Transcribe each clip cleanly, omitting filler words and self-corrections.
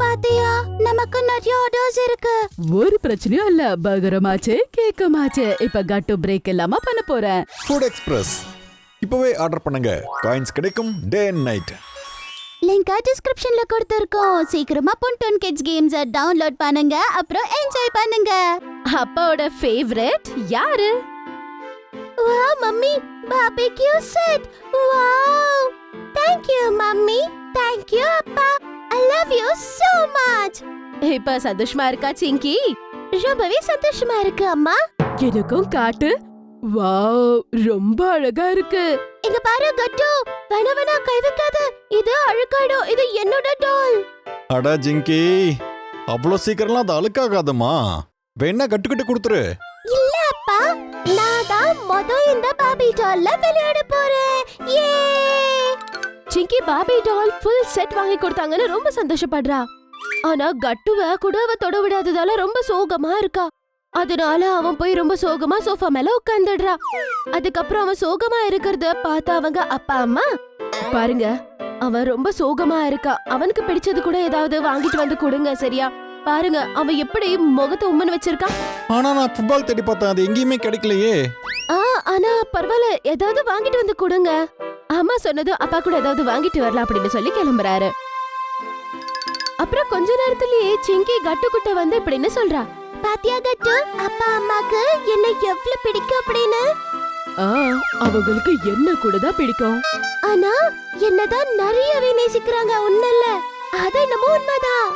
பாத்தியா, நமக்கு நிறைய ஆர்டர்ஸ் இருக்கு. ஒரு பிரச்சனையும் இல்ல, பர்கருமாச்சு கேக்குமாச்சு. இப்ப கட்டு பிரேக் இல்லாம பண்ண போறேன். ஃபுட் எக்ஸ்பிரஸ் இப்பவே ஆர்டர் பண்ணுங்க. காயின்ஸ் கிடைக்கும் டே அண்ட் நைட். லிங்க் டிஸ்கிரிப்ஷன்ல கொடுத்திருக்கோம். சீக்கிரமா பொன்டன் கிட்ஸ் கேம்ஸ் டவுன்லோட் பண்ணுங்க, அப்புறம் என்ஜாய் பண்ணுங்க. அப்பாவோட ஃபேவரட் யாரு? Wow mummy, barbecue set. Wow, thank you mummy, thank you அப்பா. I love you so much. இப்ப சந்தோஷமா இருக்கா சிங்கி? ரொம்பவே சந்தோஷமா இருக்கு அம்மா. எனக்கும் காட்டு. வாவ், ரொம்ப அழகா இருக்கு. இங்க பாரு கட்டு, வேணா கை வைக்காத, இது அழுக்காடும். இது என்னோட டால். அடா ஜிங்கி, அவ்வளோ சீக்கிரம்லாம் அது அழுக்காகாதம்மா. வேணா கட்டுக்கிட்டு கொடுத்துரு. இல்ல அப்பா, நான் தான் இந்த பார்பி டால்ல விளையாட போறேன். யே! சிங்கி பார்பி டால் ஃபுல் செட் வாங்கி கொடுத்தாங்கன்னு ரொம்ப சந்தோஷப்படுறா. ஆனா கட்டுவ கூட அவ தொட விடாததால ரொம்ப சோகமா இருக்கா. அதனால அவன் போய் ரொம்ப சோகமா சோஃபா மேல உட்கார்ந்துடுறா. அதுக்கப்புறம் அவன் சோகமா இருக்கிறத பார்த்து அவங்க அப்பா அம்மா, பாருங்க அவன் ரொம்ப சோகமா இருக்கா, அவனுக்கு பிடிச்சது கூட ஏதாவது வாங்கிட்டு வந்து கொடுங்க சரியா? பாருங்க அவன் எப்படி முகத்தை உம்மன் வச்சிருக்கான். ஆனா நான் ஃபுட்பால் தேடி பார்த்தேன், அது எங்கேயுமே கிடைக்கலையே. ஆனா பரவாயில்ல, ஏதாவது வாங்கிட்டு வந்து கொடுங்க. அம்மா சொன்னது அப்பா கூட ஏதாவது வாங்கிட்டு வரலாம் அப்படின்னு சொல்லி கிளம்புறாரு. அப்புறம் கொஞ்ச நேரத்திலேயே சிங்கி கட்டு கிட்ட வந்து இப்படின்னு சொல்றா. பாத்தியா கட்டு, அப்பா அம்மாக்கு என்ன எவ்வளவு பிடிக்கும் அப்படின்னு. அவங்களுக்கு என்ன கூட தான் பிடிக்கும். ஆனா என்னதான் நிறையவே நேசிக்கிறாங்க, உன்னல்ல? அது என்னமோ உண்மைதான்.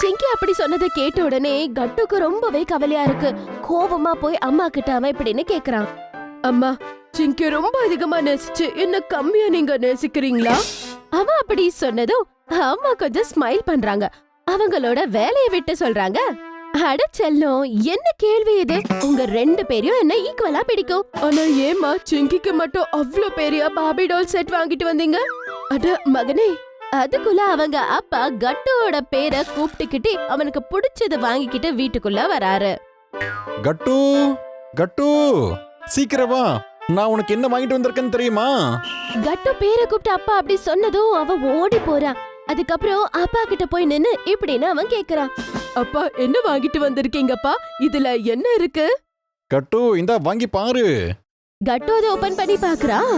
சிங்கி அப்படி சொன்னதை கேட்ட உடனே கட்டுக்கு ரொம்பவே கவலையா இருக்கு. கோவமா போய் அம்மா கிட்ட அவன் இப்படின்னு கேக்குறான். அம்மா, சிங்கி ரொம்ப அதிகமா நேசிச்சு என்ன கம்மியா நீங்க நேசிக்கிறீங்களா? அவன் அப்படி சொன்னதும் அம்மா கொஞ்சம் ஸ்மைல் பண்றாங்க. அவங்களோட வேலையை விட்டு சொல்றாங்க, அட செல்லம், என்ன கேள்வி இது? உங்க ரெண்டு பேரையும் என்ன ஈக்குவலா பிடிக்கும். ஆனா ஏமா சிங்கிக்கு மட்டும் அவ்ளோ பெரிய பார்பி டால் செட் வாங்கிட்டு வந்தீங்க? அட மகனே, அதுக்குள்ள அவங்க அப்பா கட்டுவோட பேரை கூப்பிட்டுக்கிட்டு அவனுக்கு பிடிச்சது வாங்கிக்கிட்டு வீட்டுக்குள்ள வராரு. கட்டு கட்டு, சீக்கிரம் வா, நான் உனக்கு என்ன வாங்கிட்டு வந்திருக்கேன்னு தெரியுமா? கட்டு பேரை கூப்பிட்டு அப்பா அப்படி சொன்னதும் அவன் ஓடி போறான். அதுக்கப்புறம் அப்பா கிட்ட போய் நின்னு இப்படின்னு அவன் கேக்குறான். அப்பா, என்ன வாங்கிட்டு வந்திருக்கீங்கப்பா? இதுல என்ன இருக்கு? கட்டு, இந்தா வாங்கி பாரு. கட்டு அதை ஓபன் பண்ணி பாக்குறான்.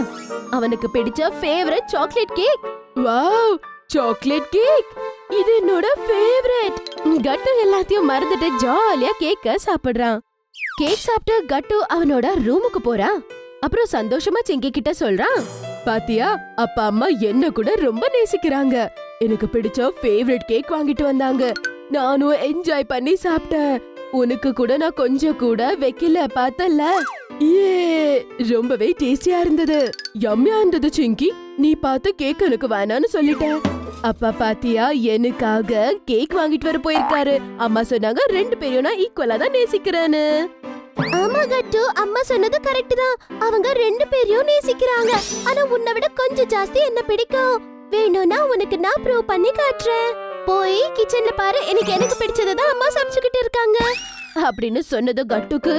அவனுக்கு பிடிச்ச favourite chocolate cake. Wow, chocolate cake, இது என்னோட ஃபேவரட். கட்டு எல்லாத்தையும் மறந்துட்டு ஜாலியா கேக்க சாப்பிடுறான். கேக் சாப்பிட்டு கட்டு அவனோட ரூமுக்கு போறான். அப்புறம் சந்தோஷமா சிங்கி கிட்ட சொல்றான். பாத்தியா, அப்பா அம்மா என்ன கூட ரொம்ப நேசிக்கிறாங்க. எனக்கு பிடிச்ச ஃபேவரட் கேக் வாங்கிட்டு வந்தாங்க. நானும் என்ஜாய் பண்ணி சாப்பிட்டேன். உனக்கு கூட நான் கொஞ்சம் கூட வைக்கல, பார்த்தல? ஏ, ரொம்பவே டேஸ்டியா இருந்தது. யம்மியா இருந்தது சிங்கி. நீ பார்த்து கேக் எனக்கு வேணான்னு சொல்லிட்ட. அப்பா பாத்தியா, எனக்காக கேக் வாங்கிட்டு வர போயிருக்காரு. அம்மா சொன்னாங்க ரெண்டு பேரையும் நான் ஈக்குவலா தான் நேசிக்கிறேன்னு. ஆமா கட்டு, அம்மா சொன்னது கரெக்ட் தான். அவங்க ரெண்டு பேரையும் நேசிக்கிறாங்க. ஆனா உன்னை விட கொஞ்சம் ஜாஸ்தி என்ன பிடிக்கும். வேணும்னா உனக்கு நான் ப்ரூவ் பண்ணி காட்டுறேன். போய் கிச்சன்ல பாரு, எனக்கு பிடிச்சதான் அம்மா சமைச்சுக்கிட்டு இருக்காங்க அப்படின்னு சொன்னது கட்டுக்கு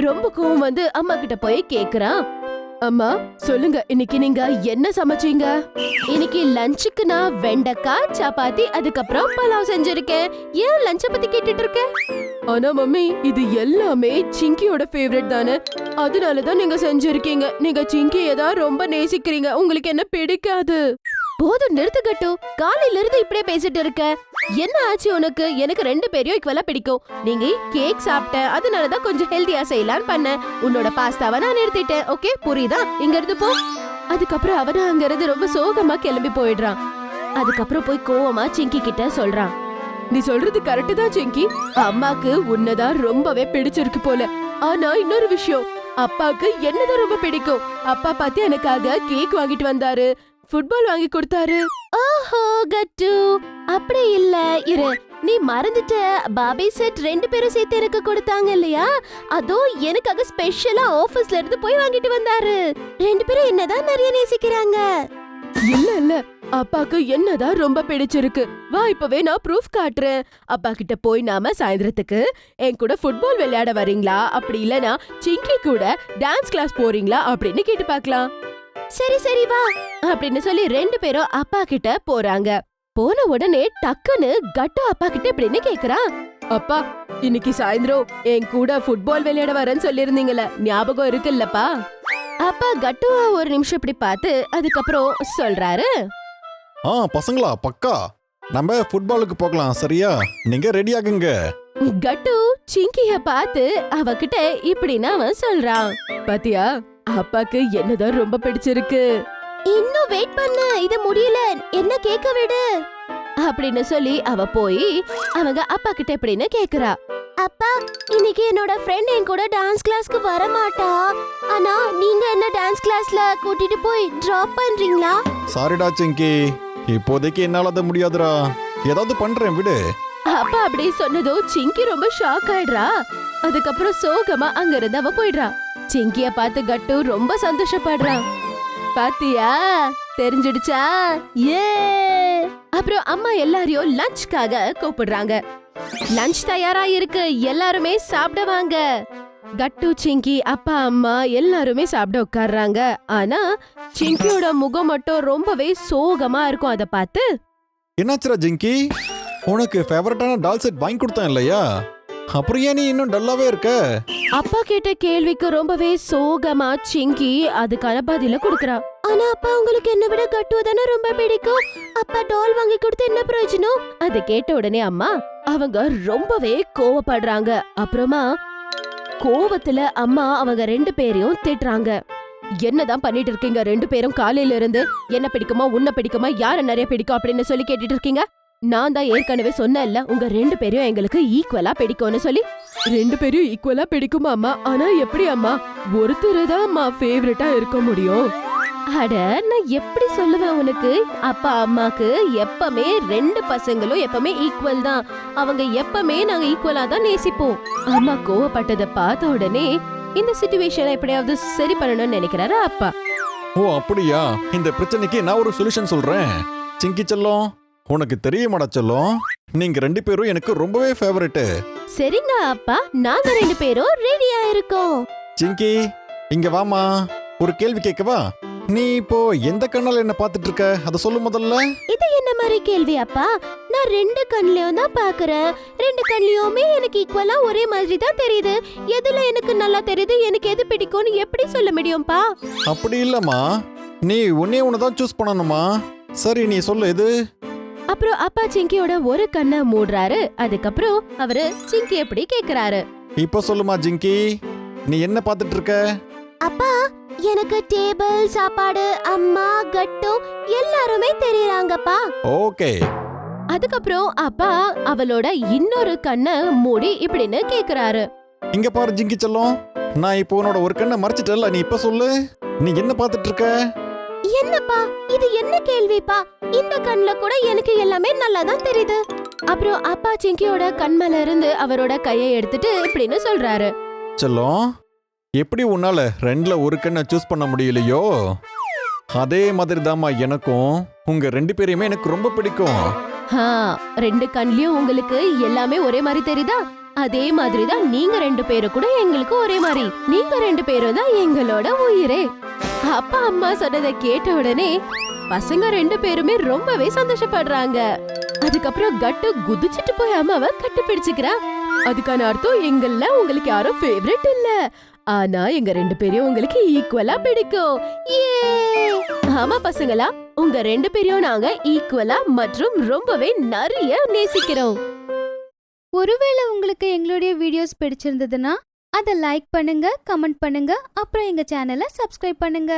ரொம்ப கோவம் வந்து அம்மா கிட்ட போய் கேக்குறான். அம்மா சொல்லுங்க, இன்னைக்கு நீங்க என்ன சமைச்சீங்க? இன்னைக்கு லஞ்சுக்கு நான் வெண்டைக்காய், சப்பாத்தி, அதுக்கப்புறம் பலாவ் செஞ்சிருக்கேன். ஏன் லஞ்ச பத்தி கேட்டுட்டு இருக்க? ஆனா மம்மி, இது எல்லாமே சிங்கியோட ஃபேவரட் தானே, அதனாலதான் நீங்க செஞ்சிருக்கீங்க. நீங்க சிங்கியை தான் ரொம்ப நேசிக்கிறீங்க, உங்களுக்கு என்ன பிடிக்காது? போதும், நிறுத்து கட்டு. காலையில இருந்து இப்படியே பேசிட்டு இருக்க. என்ன ஆச்சு உனக்கு? எனக்கு ரெண்டு பேரையும் ஈக்குவலா பிடிக்கும். நீங்க கேக் சாப்பிட்ட, அதனாலதான் கொஞ்சம் ஹெல்தியா செய்யலான்னு பண்ணேன். உன்னோட பாஸ்தாவை நான் நிறுத்திட்டேன். ஓகே, புரியுதா? இங்க இருந்து போ. அதுக்கப்புறம் அவன அங்க இருந்து ரொம்ப சோகமா கிளம்பி போயிடுறான். அதுக்கப்புறம் போய் கோவமா சிங்கி கிட்ட சொல்றான். நீ சொல்றது கரெக்ட் தான் சிங்கி. அம்மாக்கு உன்னதான் ரொம்பவே பிடிச்சிருக்கு போல. ஆனா இன்னொரு விஷயம், அப்பாக்கு என்னதான் ரொம்ப பிடிக்கும். அப்பா பார்த்து எனக்காக கேக் வாங்கிட்டு வந்தாரு, ஃபுட்பால் வாங்கி கொடுத்தாரு. ஓஹோ கட்டு, அப்படி இல்ல, இரு, நீ மறந்துட்ட. பாபி செட் ரெண்டு பேரும் சேர்த்து எனக்கு கொடுத்தாங்க இல்லையா? அதோ எனக்காக ஸ்பெஷலா ஆபீஸ்ல இருந்து போய் வாங்கிட்டு வந்தாரு. ரெண்டு பேரும் என்னதான் நிறைய நேசிக்கிறாங்க. இல்ல, அப்பாக்கு என்னதான் ரொம்ப பிடிச்சிருக்கு. வா, இப்பவே நான் ப்ரூஃப் காட்டுறேன். அப்பா கிட்ட போய் நாம சாயந்தரத்துக்கு என் கூட ஃபுட்பால் விளையாட வரீங்களா, அப்படி இல்லனா சிங்கி கூட டான்ஸ் கிளாஸ் போறீங்களா அப்படின்னு கேட்டு பார்க்கலாம். சரி சரி வா அப்படின்னு சொல்லி ரெண்டு பேரும் அப்பா கிட்ட போறாங்க. போன உடனே டக்குன்னு கட்டு அப்பா கிட்ட இப்படின்னு கேக்குறான். அப்பா, இன்னைக்கு சாயந்தரம் என் கூட ஃபுட்பால் விளையாட வரேன்னு சொல்லிருந்தீங்கல்ல, ஞாபகம் இருக்குல்லப்பா? அப்பா கட்டுவ ஒரு நிமிஷம் இப்படி பார்த்து அதுக்கப்புறம் சொல்றாரு. பசங்களா பக்கா, நம்ம ஃபுட்பாலுக்கு போகலாம், சரியா? நீங்க ரெடி ஆகுங்க. கட்டு சிங்கிய பார்த்து அவகிட்ட இப்படின்னு அவன் சொல்றான். பாத்தியா, அப்பாக்கு என்னதான் ரொம்ப பிடிச்சிருக்கு. இன்னும் வெயிட் பண்ணு, இது முடியல, என்ன கேட்க விடு அப்படின்னு சொல்லி அவ போய் அவங்க அப்பா கிட்ட இப்படின்னு கேக்குறா. அப்பா, இன்னைக்கு என்னோட ஃப்ரெண்ட் என் கூட டான்ஸ் கிளாஸ்க்கு வர மாட்டா. ஆனா நீங்க என்ன டான்ஸ் கிளாஸ்ல கூட்டிட்டு போய் டிராப் பண்றீங்களா? சாரிடா சிங்கி, இப்போதைக்கு என்னால அது முடியாதுடா. ஏதாவது பண்றேன், விடு. அப்பா அப்படி சொன்னதும் சிங்கி ரொம்ப ஷாக் ஆயிடுறா. அதுக்கப்புறம் சோகமா அங்க இருந்து அவ போயிடுறா. சிங்கிய பார்த்து கட்டு ரொம்ப சந்தோஷப்படுறான். பாத்தியா, தெரிஞ்சிடுச்சா? ஏ! அப்புறம் அம்மா எல்லாரையும் லஞ்ச்காக கூப்பிடுறாங்க. லஞ்ச் தயாரா இருக்கு, எல்லாருமே சாப்பிட வாங்க. கட்டு, சிங்கி, அப்பா, அம்மா எல்லாருமே சாப்பிட உட்கார்றாங்க. ஆனா சிங்கியோட முகம் மட்டும் ரொம்பவே சோகமா இருக்கும். அத பார்த்து, என்னாச்சுடா ஜிங்கி? உனக்கு ஃபேவரட்டான டால் செட் வாங்கி கொடுத்தேன் இல்லையா? அப்புறம் ஏன் நீ இன்னும் டல்லாவே இருக்க? அப்பா கேட்ட கேள்விக்கு ரொம்பவே சோகமா சிங்கி அதுக்கான பதில குடுக்கறா. ஆனா அப்பா, உங்களுக்கு என்ன விட கட்டுவ தானே ரொம்ப பிடிக்கும். அப்பா டால் வாங்கி கொடுத்து என்ன பிரயோஜனம்? அது கேட்ட உடனே அம்மா அவங்க ரொம்பவே கோவப்படுறாங்க. அப்புறமா கோவத்துல அம்மா அவங்க 2 பேரையும் திட்டுறாங்க. என்னதான் பண்ணிட்டு இருக்கீங்க 2 பேரும்? காலையில இருந்து என்ன பிடிக்குமா, உன்னை பிடிக்குமா, யார நிறைய பிடிக்கும் அப்படின்னு சொல்லி கேட்டுட்டு இருக்கீங்க. நான் தான் ஏற்கனவே சொன்னேன்ல, உங்க 2 பேரையும் எங்களுக்கு ஈக்குவலா பிடிக்கும்னு சொல்லி. 2 பேரும் ஈக்குவலா பிடிக்குமா அம்மா? ஆனா எப்படி அம்மா, ஒருத்தர் தான் அம்மா ஃபேவரட்டா இருக்க முடியும்? அட, நான் எப்படி சொல்லுவேன் உனக்கு? அப்பா அம்மாக்கு எப்பவுமே 2 பசங்களும் எப்பவுமே ஈக்குவல் தான். அவங்க எப்பவுமே நாங்க ஈக்குவலா தான் நேசிப்போம். அம்மா கோவப்பட்டதை பார்த்த உடனே இந்த சிச்சுவேஷனை எப்படியாவது சரி பண்ணணும்னு நினைக்கிறாரு அப்பா. ஓ அப்படியா? இந்த பிரச்சனைக்கு நான் ஒரு சொல்யூஷன் சொல்றேன். சிங்கி செல்லம், உனக்கு தெரியுமாடா செல்லம், நீங்க 2 பேரும் எனக்கு ரொம்பவே ஃபேவரட். சரிங்க அப்பா, நாங்க 2 பேரும் ரெடியா இருக்கோம். சிங்கி, இங்க வாமா. ஒரு கேள்வி கேட்கவா? நீ இப்போ எந்த கண்ணால என்ன பாத்துட்டு இருக்க, அத சொல்லு முதல்ல. இது என்ன மாதிரி கேள்வி அப்பா? நான் 2 கண்லயும் தான் பாக்குறேன். 2 கண்லயுமே எனக்கு ஈக்குவலா ஒரே மாதிரி தான் தெரியுது. எதுல எனக்கு நல்லா தெரியுது, எனக்கு எது பிடிக்கும்னு எப்படி சொல்ல முடியும்பா? அப்படி இல்லம்மா, நீ ஒன்னே ஒண்ணுதான் சூஸ் பண்ணணுமா. சரி, நீ சொல்லு எது. அப்புறம் அப்பா சிங்கியோட ஒரு கண்ணை மூடுறாரு. அதுக்கப்புறம் அவரு சிங்கி எப்படி கேக்குறாரு. இப்போ சொல்லுமா ஜிங்கி, நீ என்ன பாத்துட்டு இருக்க? அப்பா, எனக்கு டேபிள், சாப்பாடு, அம்மா, கட்டு எல்லாருமே தெரியறாங்கப்பா. ஓகே. அதுக்கப்புறம் அப்பா அவளோட இன்னொரு கண்ணை மூடி இப்படின்னு கேக்குறாரு. இங்க பாரு ஜிங்கி செல்லம், நான் இப்போ உன்னோட ஒரு கண்ணை மறைச்சிட்டல, நீ இப்ப சொல்லு, நீ என்ன பாத்துட்டு இருக்க? என்னப்பா இது, என்ன கேள்விப்பா? இந்த கண்ல கூட எனக்கு எல்லாமே நல்லா தான் தெரியுது. அப்புறம் அப்பா சிங்கியோட கண்மல இருந்து அவரோட கையை எடுத்துட்டு இப்படின்னு சொல்றாரு. செல்லம், எப்படி உன்னால 2ல ஒரு கண்ணை சூஸ் பண்ண முடியலையோ, அதே மாதிரி தாம்மா எனக்கும் உங்க 2 பேரையுமே எனக்கு ரொம்ப பிடிக்கும். 2 கண்லயும் உங்களுக்கு எல்லாமே ஒரே மாதிரி தெரியுதா? அதே மாதிரிதான் நீங்க 2 பேரும் கூட எங்களுக்கு ஒரே மாதிரி. நீங்க 2 பேரும் தான் எங்களோட உயிரே. அப்பா அம்மா சொன்னதை கேட்ட உடனே பசங்க 2 பேருமே ரொம்பவே சந்தோஷப்படுறாங்க. அதுக்கப்புறம் கட்டு குதிச்சிட்டு போய் அம்மாவை கட்டுப்பிடிச்சுக்கிறா. அதுக்கான அர்த்தம், எங்கள்ல உங்களுக்கு யாரும் ஃபேவரட் இல்ல, ஆனா எங்க 2 பேரையும் உங்களுக்கு ஈக்குவலா பிடிக்கும். ஏ! ஆமா பசங்களா, உங்க 2 பேரையும் நாங்க ஈக்குவலா மற்றும் ரொம்பவே நிறைய நேசிக்கிறோம். ஒருவேளை உங்களுக்கு எங்களுடைய வீடியோஸ் பிடிச்சிருந்ததுன்னா அதை லைக் பண்ணுங்க, கமெண்ட் பண்ணுங்க, அப்புறம் எங்க சேனலை சப்ஸ்கிரைப் பண்ணுங்க.